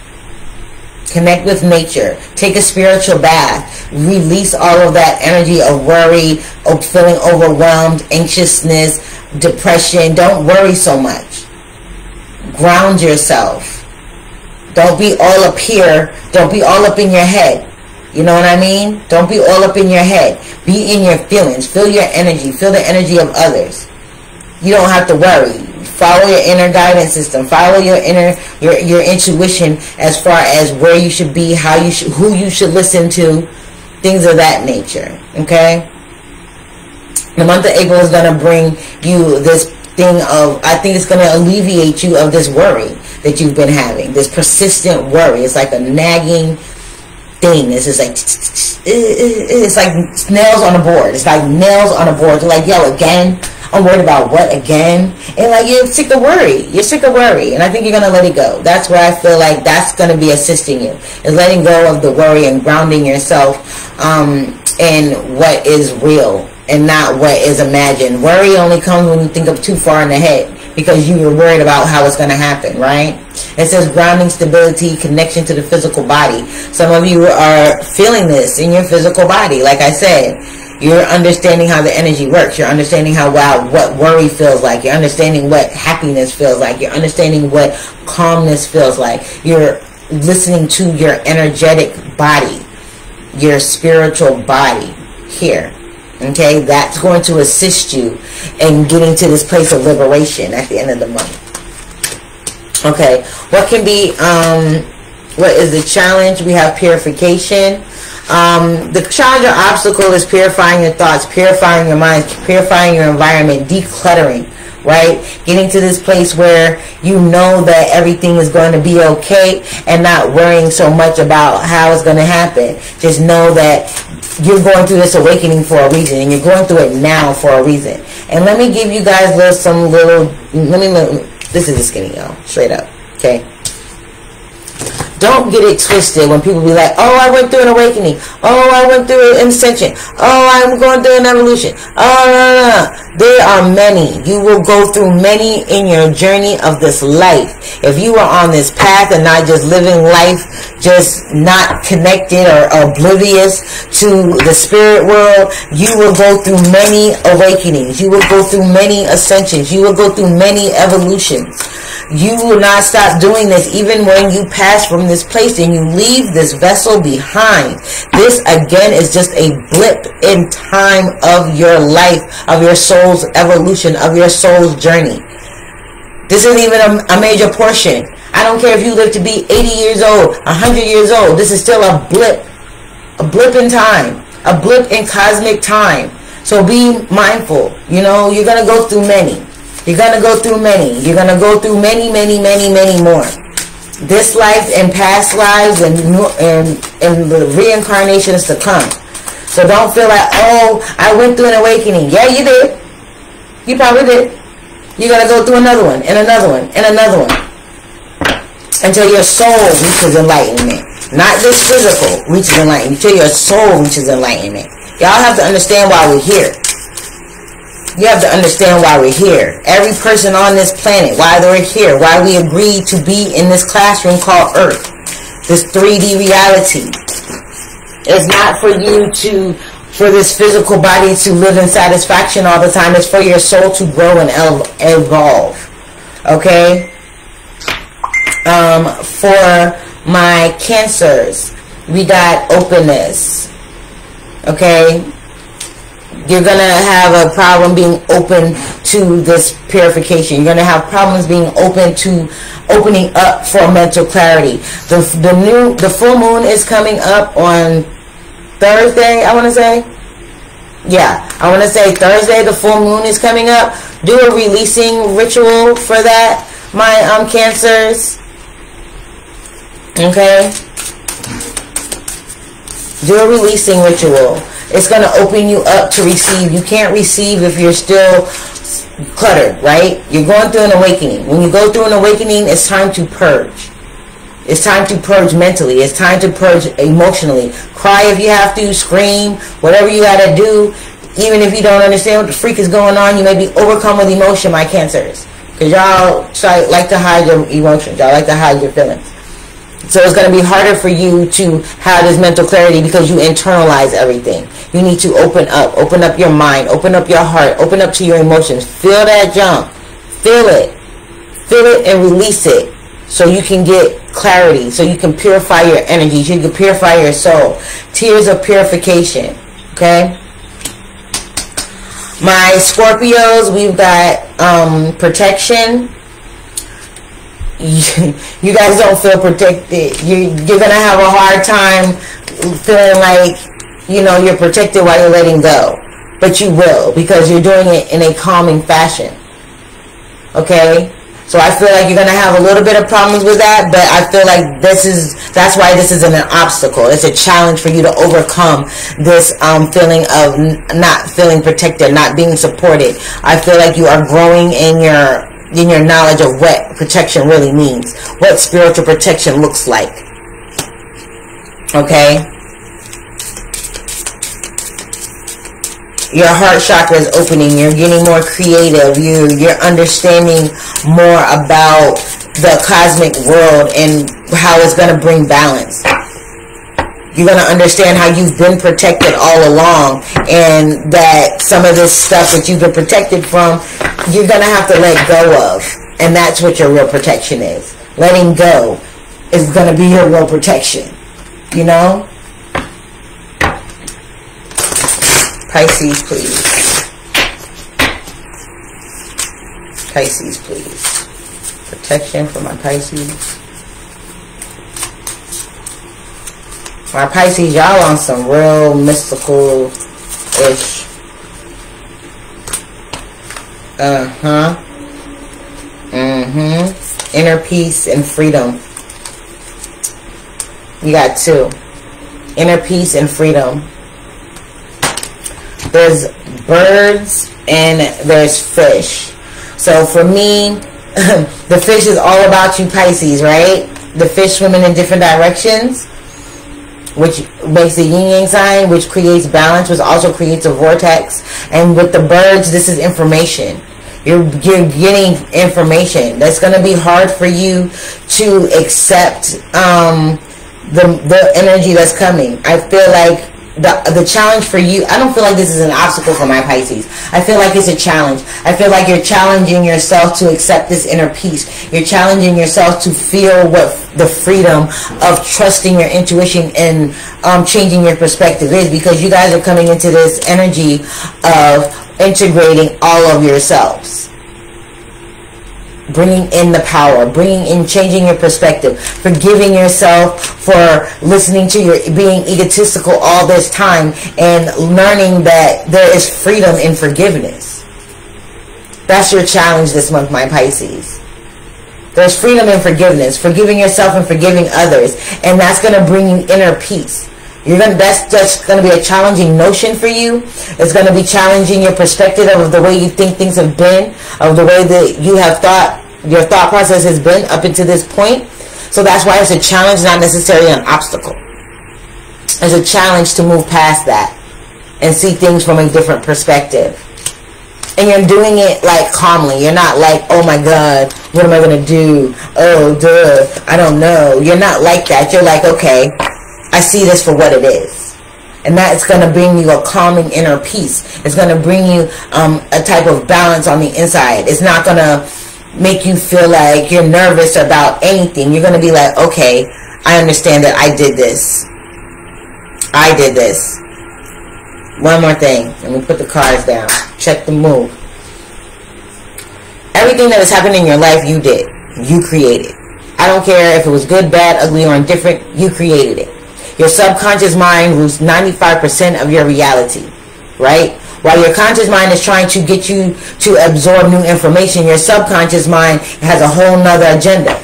Connect with nature. Take a spiritual bath. Release all of that energy of worry, of feeling overwhelmed, anxiousness, depression. Don't worry so much. Ground yourself. Don't be all up here. Don't be all up in your head. You know what I mean? Don't be all up in your head. Be in your feelings. Feel your energy. Feel the energy of others. You don't have to worry. Follow your inner guidance system. Follow your intuition as far as where you should be, who you should listen to, things of that nature. Okay? The month of April is going to bring you this thing of, I think it's going to alleviate you of this worry that you've been having, this persistent worry. It's like a nagging thing. It's just like, it's like nails on a board. It's like nails on a board. You're like, yo, again, I'm worried about what again? And like, you're sick of worry. You're sick of worry. And I think you're going to let it go. That's where I feel like that's going to be assisting you. Is letting go of the worry and grounding yourself in what is real and not what is imagined. Worry only comes when you think of too far in ahead, because you were worried about how it's going to happen, right? It says grounding, stability, connection to the physical body. Some of you are feeling this in your physical body. Like I said, you're understanding how the energy works. You're understanding how, wow, what worry feels like. You're understanding what happiness feels like. You're understanding what calmness feels like. You're listening to your energetic body, your spiritual body here. Okay, that's going to assist you in getting to this place of liberation at the end of the month. Okay, what can be, what is the challenge? We have purification. The challenge or obstacle is purifying your thoughts, purifying your mind, purifying your environment, decluttering, right? Getting to this place where you know that everything is going to be okay and not worrying so much about how it's going to happen. Just know that you're going through this awakening for a reason, and you're going through it now for a reason. And let me give you guys this is the skinny, y'all, straight up, okay? Don't get it twisted when people be like, oh, I went through an awakening. Oh, I went through an ascension. Oh, I'm going through an evolution. Oh, no. There are many. You will go through many in your journey of this life. If you are on this path and not just living life, just not connected or oblivious to the spirit world, you will go through many awakenings. You will go through many ascensions. You will go through many evolutions. You will not stop doing this even when you pass from this place and you leave this vessel behind. This again is just a blip in time of your life, of your soul's evolution, of your soul's journey. This isn't even a major portion. I don't care if you live to be 80 years old, 100 years old. This is still a blip in time, a blip in cosmic time. So be mindful. You know, you're going to go through many. You're going to go through many. You're going to go through many, many, many, many more. This life and past lives and the reincarnations to come. So don't feel like, oh, I went through an awakening. Yeah, you did. You probably did. You're going to go through another one and another one and another one. Until your soul reaches enlightenment. Not this physical reaches enlightenment. Until your soul reaches enlightenment. Y'all have to understand why we're here. You have to understand why we're here. Every person on this planet, why they're here, why we agreed to be in this classroom called Earth, this 3D reality. It's not for you to, for this physical body to live in satisfaction all the time. It's for your soul to grow and evolve. Okay? For my Cancers, we got openness. Okay? You're going to have a problem being open to this purification. You're going to have problems being open to opening up for mental clarity. The full moon is coming up on Thursday, I want to say. Yeah, I want to say Thursday, the full moon is coming up. Do a releasing ritual for that, my Cancers. Okay? Do a releasing ritual. It's going to open you up to receive. You can't receive if you're still cluttered, right? You're going through an awakening. When you go through an awakening, it's time to purge. It's time to purge mentally. It's time to purge emotionally. Cry if you have to. Scream. Whatever you got to do. Even if you don't understand what the freak is going on, you may be overcome with emotion, my Cancers. Because y'all like to hide your emotions. Y'all like to hide your feelings. So it's going to be harder for you to have this mental clarity because you internalize everything. You need to open up your mind, open up your heart, open up to your emotions. Feel that jump. Feel it and release it so you can get clarity, so you can purify your energy, so you can purify your soul. Tears of purification, okay? My Scorpios, we've got protection. You guys don't feel protected. You're going to have a hard time feeling like, you know, you're protected while you're letting go. But you will, because you're doing it in a calming fashion. Okay? So I feel like you're going to have a little bit of problems with that, but I feel like that's why this isn't an obstacle. It's a challenge for you to overcome this feeling of not feeling protected, not being supported. I feel like you are growing in your knowledge of what protection really means, what spiritual protection looks like. Okay? Your heart chakra is opening. You're getting more creative. You're understanding more about the cosmic world and how it's going to bring balance. You're going to understand how you've been protected all along, and that some of this stuff that you've been protected from, you're going to have to let go of. And that's what your real protection is. Letting go is going to be your real protection. You know? Pisces, please. Pisces, please. Protection for my Pisces. My Pisces, y'all on some real mystical-ish. Inner peace and freedom. You got two. Inner peace and freedom. There's birds and there's fish. So for me, the fish is all about you, Pisces, right? The fish swimming in different directions, which makes the yin-yang sign, which creates balance, which also creates a vortex. And with the birds, this is information. You're getting information. That's going to be hard for you to accept the energy that's coming. I feel like the challenge for you, I don't feel like this is an obstacle for my Pisces. I feel like it's a challenge. I feel like you're challenging yourself to accept this inner peace. You're challenging yourself to feel what the freedom of trusting your intuition and changing your perspective is, because you guys are coming into this energy of integrating all of yourselves. Bringing in the power, bringing in, changing your perspective, forgiving yourself for listening to your, being egotistical all this time, and learning that there is freedom in forgiveness. That's your challenge this month, my Pisces. There's freedom in forgiveness, forgiving yourself and forgiving others, and that's going to bring you inner peace. That's just going to be a challenging notion for you. It's going to be challenging your perspective of the way you think things have been, of the way that you have thought, your thought process has been up until this point. So that's why it's a challenge, not necessarily an obstacle. It's a challenge to move past that and see things from a different perspective. And you're doing it like calmly. You're not like, oh my God, what am I going to do? Oh, duh, I don't know. You're not like that. You're like, okay, I see this for what it is. And that's going to bring you a calming inner peace. It's going to bring you a type of balance on the inside. It's not going to make you feel like you're nervous about anything. You're going to be like, okay, I understand that I did this. I did this. One more thing. Let me put the cards down. Check the move. Everything that has happened in your life, you did. You created. I don't care if it was good, bad, ugly, or indifferent. You created it. Your subconscious mind rules 95% of your reality, right? While your conscious mind is trying to get you to absorb new information, your subconscious mind has a whole nother agenda.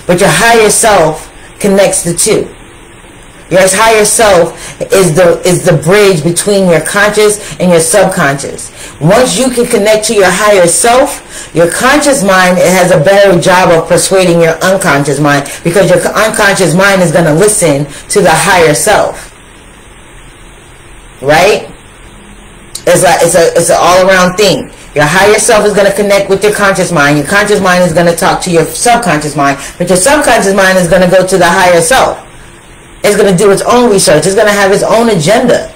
But your higher self connects the two. Your higher self is the bridge between your conscious and your subconscious. Once you can connect to your higher self, your conscious mind has a better job of persuading your unconscious mind, because your unconscious mind is going to listen to the higher self. Right? It's an all-around thing. Your higher self is going to connect with your conscious mind. Your conscious mind is going to talk to your subconscious mind. But your subconscious mind is going to go to the higher self. It's going to do its own research. It's going to have its own agenda.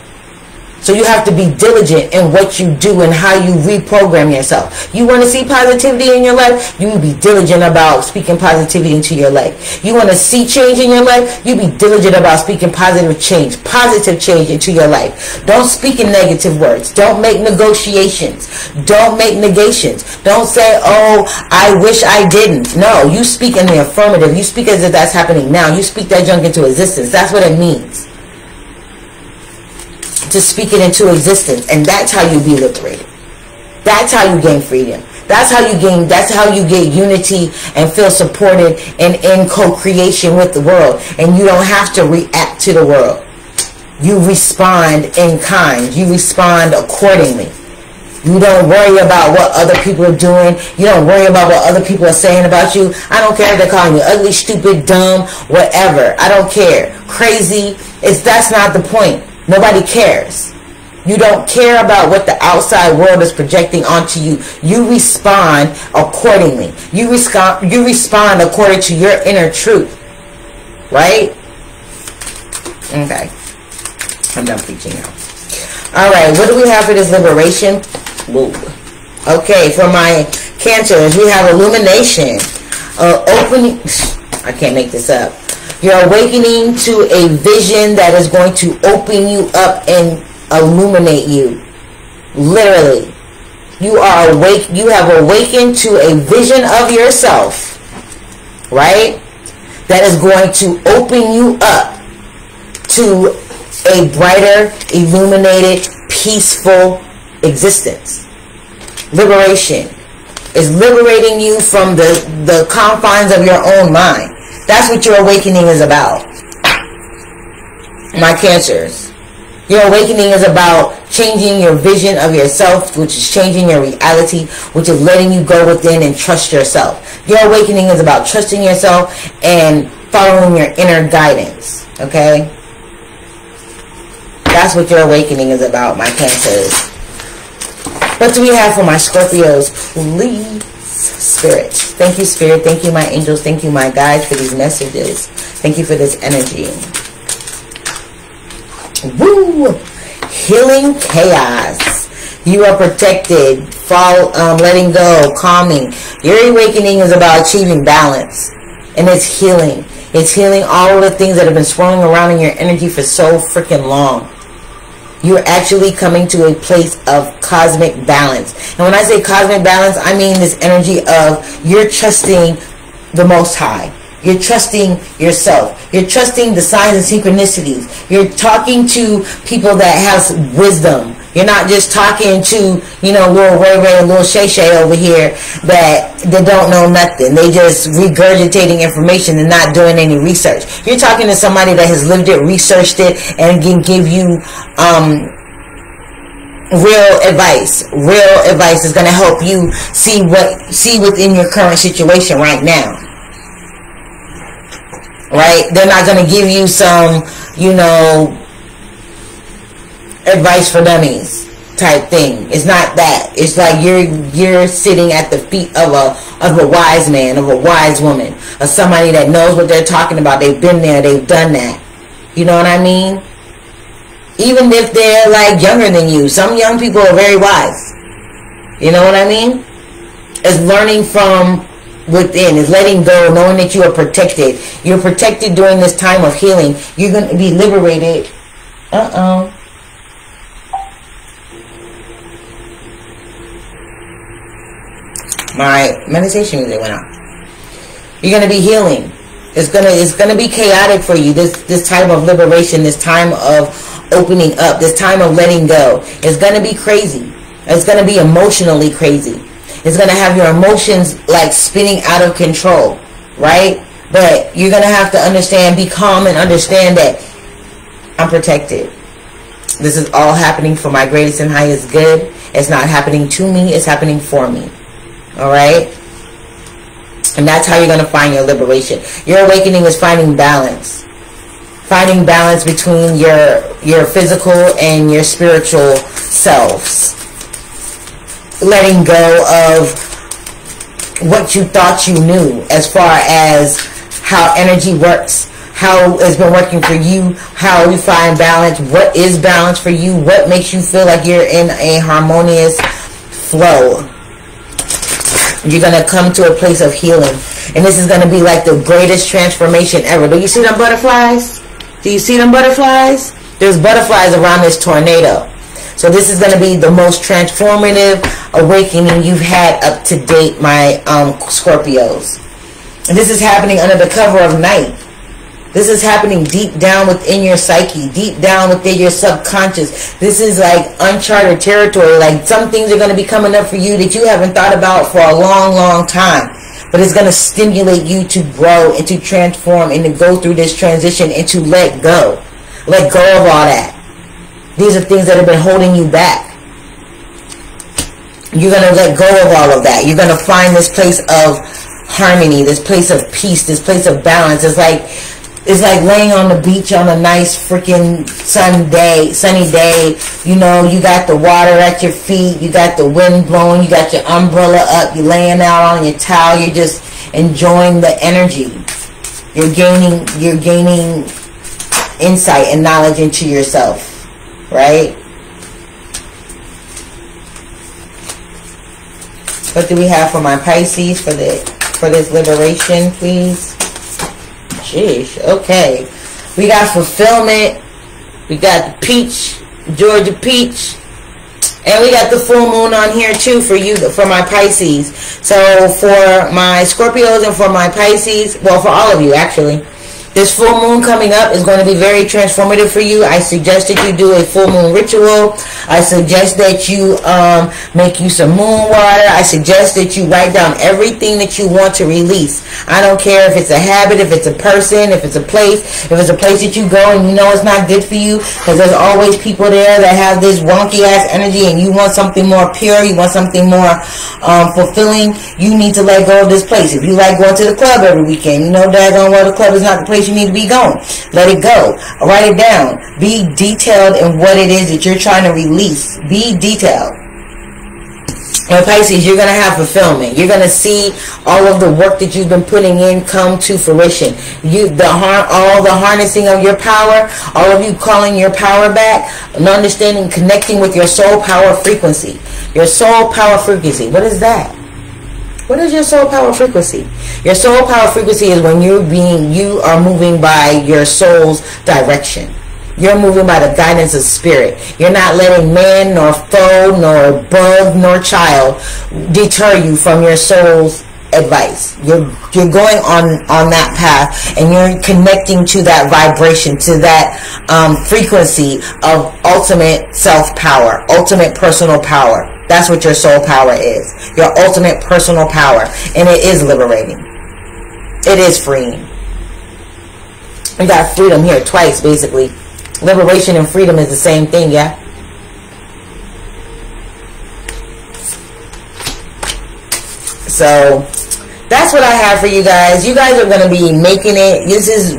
So you have to be diligent in what you do and how you reprogram yourself. You want to see positivity in your life? You be diligent about speaking positivity into your life. You want to see change in your life? You be diligent about speaking positive change into your life. Don't speak in negative words. Don't make negotiations. Don't make negations. Don't say, oh, I wish I didn't. No, you speak in the affirmative. You speak as if that's happening now. You speak that junk into existence. That's what it means to speak it into existence. And that's how you be liberated. That's how you gain freedom. That's how you gain, that's how you get unity and feel supported and in co-creation with the world. And you don't have to react to the world. You respond in kind. You respond accordingly. You don't worry about what other people are doing. You don't worry about what other people are saying about you. I don't care if they're calling you ugly, stupid, dumb, whatever. I don't care. Crazy. That's not the point. Nobody cares. You don't care about what the outside world is projecting onto you. You respond accordingly. You respond according to your inner truth. Right? Okay. I'm done preaching now. Alright, what do we have for this liberation? Whoa. Okay, for my Cancers, we have illumination. Opening. I can't make this up. You're awakening to a vision that is going to open you up and illuminate you. Literally. You are awake. You have awakened to a vision of yourself. Right? That is going to open you up to a brighter, illuminated, peaceful existence. Liberation is liberating you from the confines of your own mind. That's what your awakening is about. My Cancers. Your awakening is about changing your vision of yourself, which is changing your reality, which is letting you go within and trust yourself. Your awakening is about trusting yourself and following your inner guidance. Okay? That's what your awakening is about, my Cancers. What do we have for my Scorpios? Please, Spirit. Thank you, Spirit. Thank you, my angels. Thank you, my guides, for these messages. Thank you for this energy. Woo! Healing chaos. You are protected. Letting go. Calming. Your awakening is about achieving balance. And it's healing. It's healing all of the things that have been swirling around in your energy for so freaking long. You're actually coming to a place of cosmic balance. And when I say cosmic balance, I mean this energy of you're trusting the Most High. You're trusting yourself. You're trusting the signs and synchronicities. You're talking to people that have wisdom. You're not just talking to, you know, little Ray Ray and little Shea over here that don't know nothing. They just regurgitating information and not doing any research. You're talking to somebody that has lived it, researched it, and can give you real advice. Real advice is going to help you see within your current situation right now. Right? They're not going to give you some, you know, advice for dummies type thing. It's not that. It's like you're sitting at the feet of a wise man, of a wise woman, of somebody that knows what they're talking about. They've been there, they've done that. You know what I mean? Even if they're like younger than you, some young people are very wise. You know what I mean? It's learning from within, is letting go, knowing that you are protected. You're protected during this time of healing. You're going to be liberated. My meditation music went out. You're going to be healing. It's gonna be chaotic for you. This time of liberation, this time of opening up, this time of letting go. It's gonna be crazy. It's gonna be emotionally crazy. It's gonna have your emotions like spinning out of control, right? But you're gonna have to understand, be calm, and understand that I'm protected. This is all happening for my greatest and highest good. It's not happening to me. It's happening for me. All right. And that's how you're going to find your liberation. Your awakening is finding balance. Finding balance between your physical and your spiritual selves. Letting go of what you thought you knew as far as how energy works, how it's been working for you, how you find balance, what is balance for you, what makes you feel like you're in a harmonious flow. You're going to come to a place of healing. And this is going to be like the greatest transformation ever. Do you see them butterflies? Do you see them butterflies? There's butterflies around this tornado. So this is going to be the most transformative awakening you've had up to date, my Scorpios. And this is happening under the cover of night. This is happening deep down within your psyche, deep down within your subconscious. This is like uncharted territory. Like some things are going to be coming up for you that you haven't thought about for a long, long time. But it's going to stimulate you to grow and to transform and to go through this transition and to let go. Let go of all that. These are things that have been holding you back. You're going to let go of all of that. You're going to find this place of harmony, this place of peace, this place of balance. It's like laying on the beach on a nice freaking sunny day. You know, you got the water at your feet, you got the wind blowing, you got your umbrella up, you're laying out on your towel, you're just enjoying the energy. You're gaining insight and knowledge into yourself, right? What do we have for my Pisces for this liberation, please? Sheesh, okay. We got fulfillment. We got the peach, Georgia peach. And we got the full moon on here too for you, for my Pisces. So for my Scorpios and for my Pisces, well, for all of you actually, this full moon coming up is going to be very transformative for you. I suggest that you do a full moon ritual. I suggest that you make you some moon water. I suggest that you write down everything that you want to release. I don't care if it's a habit, if it's a person, if it's a place, if it's a place that you go and you know it's not good for you, because there's always people there that have this wonky ass energy and you want something more pure, you want something more fulfilling. You need to let go of this place. If you like going to the club every weekend, you know daggone well the club is not the place you need to be going. Let it go. Write it down. Be detailed in what it is that you're trying to release. Be detailed. And Pisces, you're going to have fulfillment. You're going to see all of the work that you've been putting in come to fruition. All the harnessing of your power, all of you calling your power back, and understanding, connecting with your soul power frequency. Your soul power frequency. What is that? What is your soul power frequency? Your soul power frequency is when you are moving by your soul's direction. You're moving by the guidance of spirit. You're not letting man, nor foe, nor bug, nor child deter you from your soul's advice. You're going on that path, and you're connecting to that vibration, to that frequency of ultimate self-power, ultimate personal power. That's what your soul power is. Your ultimate personal power. And it is liberating. It is freeing. We got freedom here twice, basically. Liberation and freedom is the same thing, yeah? So that's what I have for you guys. You guys are going to be making it. This is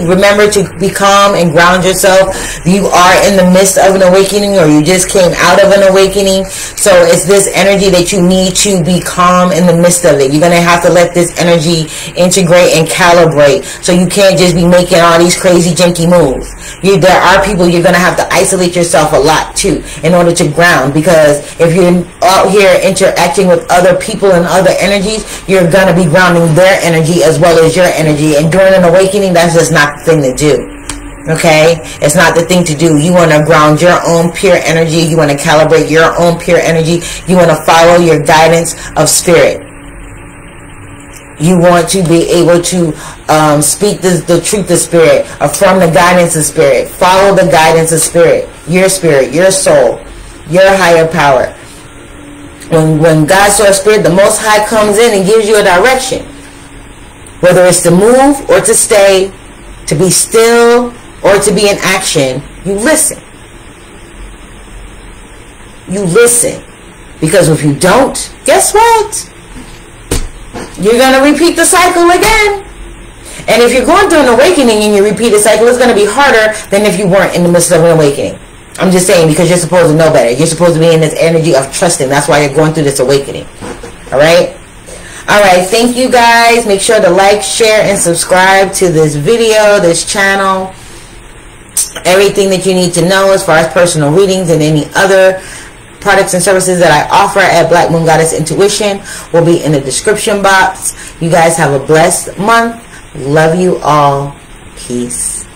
remember to be calm and ground yourself. You are in the midst of an awakening, or you just came out of an awakening. So it's this energy that you need to be calm in the midst of it. You're going to have to let this energy integrate and calibrate. So you can't just be making all these crazy janky moves. There are people you're going to have to isolate yourself a lot too in order to ground, because if you're out here interacting with other people and other energies, you're going to be grounding their energy as well as your energy. And during an awakening, that's just not the thing to do. Okay? It's not the thing to do. You want to ground your own pure energy. You want to calibrate your own pure energy. You want to follow your guidance of spirit. You want to be able to speak the truth of spirit, affirm the guidance of spirit, follow the guidance of spirit, your soul, your higher power. When God source spirit, the Most High comes in and gives you a direction, whether it's to move or to stay, to be still or to be in action. You listen. You listen, because if you don't, guess what? You're going to repeat the cycle again. And if you're going through an awakening and you repeat the cycle, it's going to be harder than if you weren't in the midst of an awakening. I'm just saying, because you're supposed to know better. You're supposed to be in this energy of trusting. That's why you're going through this awakening. Alright? Alright, thank you guys. Make sure to like, share, and subscribe to this video, this channel. Everything that you need to know as far as personal readings and any other products and services that I offer at Black Moon Goddess Intuition will be in the description box. You guys have a blessed month. Love you all. Peace.